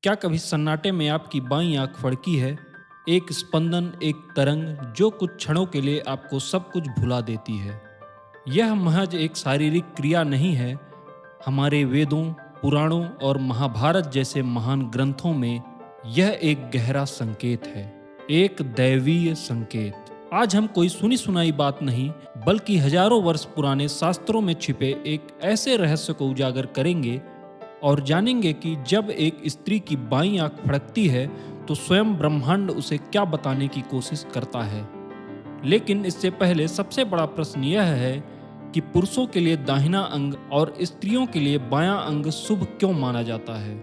क्या कभी सन्नाटे में आपकी बाईं आंख फड़की है? एक स्पंदन, एक तरंग जो कुछ क्षणों के लिए आपको सब कुछ भुला देती है। यह महज एक शारीरिक क्रिया नहीं है। हमारे वेदों, पुराणों और महाभारत जैसे महान ग्रंथों में यह एक गहरा संकेत है, एक दैवीय संकेत। आज हम कोई सुनी सुनाई बात नहीं, बल्कि हजारों वर्ष पुराने शास्त्रों में छिपे एक ऐसे रहस्य को उजागर करेंगे और जानेंगे कि जब एक स्त्री की बाईं आंख फड़कती है तो स्वयं ब्रह्मांड उसे क्या बताने की कोशिश करता है। लेकिन इससे पहले सबसे बड़ा प्रश्न यह है कि पुरुषों के लिए दाहिना अंग और स्त्रियों के लिए बायां अंग शुभ क्यों माना जाता है।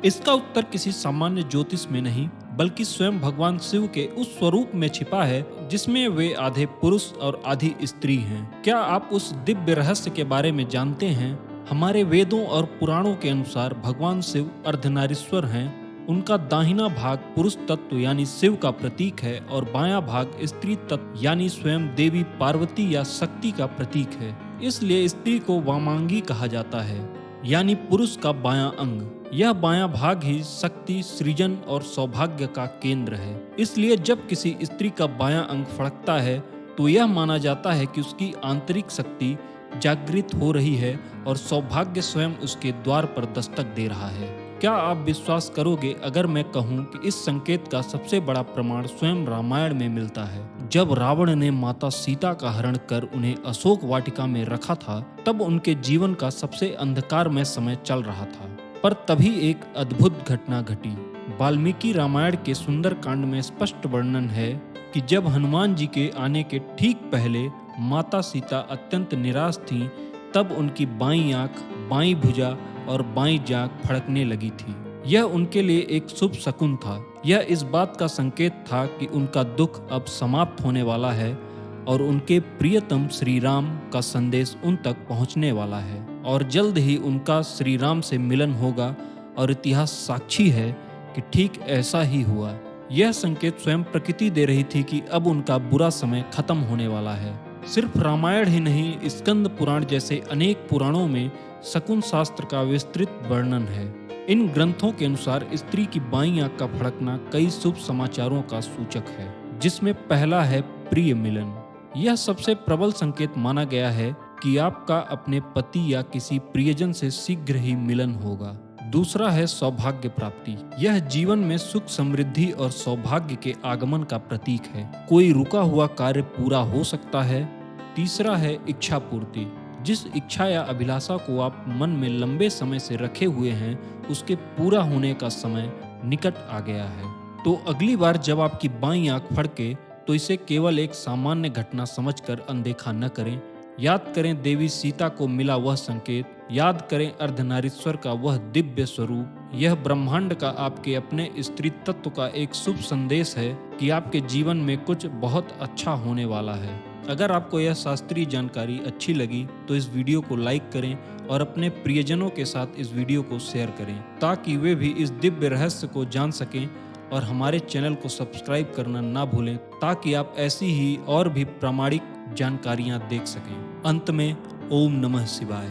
इसका उत्तर किसी सामान्य ज्योतिष में नहीं, बल्कि स्वयं भगवान शिव के उस स्वरूप में छिपा है जिसमें वे आधे पुरुष और आधी स्त्री हैं। क्या आप उस दिव्य रहस्य के बारे में जानते हैं? हमारे वेदों और पुराणों के अनुसार भगवान शिव अर्धनारीश्वर हैं। उनका दाहिना भाग पुरुष तत्व यानी शिव का प्रतीक है और बायां भाग स्त्री तत्व यानी स्वयं देवी पार्वती या शक्ति का प्रतीक है। इसलिए स्त्री को वामांगी कहा जाता है, यानी पुरुष का बायां अंग। यह बायां भाग ही शक्ति, सृजन और सौभाग्य का केंद्र है। इसलिए जब किसी स्त्री का बायां अंग फड़कता है तो यह माना जाता है कि उसकी आंतरिक शक्ति जागृत हो रही है और सौभाग्य स्वयं उसके द्वार पर दस्तक दे रहा है। क्या आप विश्वास करोगे अगर मैं कहूं कि इस संकेत का सबसे बड़ा प्रमाण स्वयं रामायण में मिलता है। जब रावण ने माता सीता का हरण कर उन्हें अशोक वाटिका में रखा था, तब उनके जीवन का सबसे अंधकारमय समय चल रहा था। पर तभी एक अद्भुत घटना घटी। वाल्मीकि रामायण के सुंदर कांड में स्पष्ट वर्णन है कि जब हनुमान जी के आने के ठीक पहले माता सीता अत्यंत निराश थीं, तब उनकी बाईं आंख, बाईं भुजा और बाईं जांघ फड़कने लगी थी। यह उनके लिए एक शुभ शकुन था। यह इस बात का संकेत था कि उनका दुख अब समाप्त होने वाला है और उनके प्रियतम श्री राम का संदेश उन तक पहुंचने वाला है और जल्द ही उनका श्री राम से मिलन होगा। और इतिहास साक्षी है कि ठीक ऐसा ही हुआ। यह संकेत स्वयं प्रकृति दे रही थी कि अब उनका बुरा समय खत्म होने वाला है। सिर्फ रामायण ही नहीं, स्कंद पुराण जैसे अनेक पुराणों में शकुन शास्त्र का विस्तृत वर्णन है। इन ग्रंथों के अनुसार स्त्री की बाईं आंख का फड़कना कई शुभ समाचारों का सूचक है, जिसमें पहला है प्रिय मिलन। यह सबसे प्रबल संकेत माना गया है कि आपका अपने पति या किसी प्रियजन से शीघ्र ही मिलन होगा। दूसरा है सौभाग्य प्राप्ति। यह जीवन में सुख, समृद्धि और सौभाग्य के आगमन का प्रतीक है। कोई रुका हुआ कार्य पूरा हो सकता है। तीसरा है इच्छा पूर्ति। जिस इच्छा या अभिलाषा को आप मन में लंबे समय से रखे हुए हैं, उसके पूरा होने का समय निकट आ गया है। तो अगली बार जब आपकी बाईं आंख फड़के तो इसे केवल एक सामान्य घटना समझकर अनदेखा न करें। याद करें देवी सीता को मिला वह संकेत, याद करें अर्धनारीश्वर का वह दिव्य स्वरूप। यह ब्रह्मांड का आपके अपने स्त्री तत्व का एक शुभ संदेश है कि आपके जीवन में कुछ बहुत अच्छा होने वाला है। अगर आपको यह शास्त्रीय जानकारी अच्छी लगी तो इस वीडियो को लाइक करें और अपने प्रियजनों के साथ इस वीडियो को शेयर करें, ताकि वे भी इस दिव्य रहस्य को जान सकें। और हमारे चैनल को सब्सक्राइब करना ना भूलें, ताकि आप ऐसी ही और भी प्रामाणिक जानकारियां देख सकें। अंत में ओम नमः शिवाय।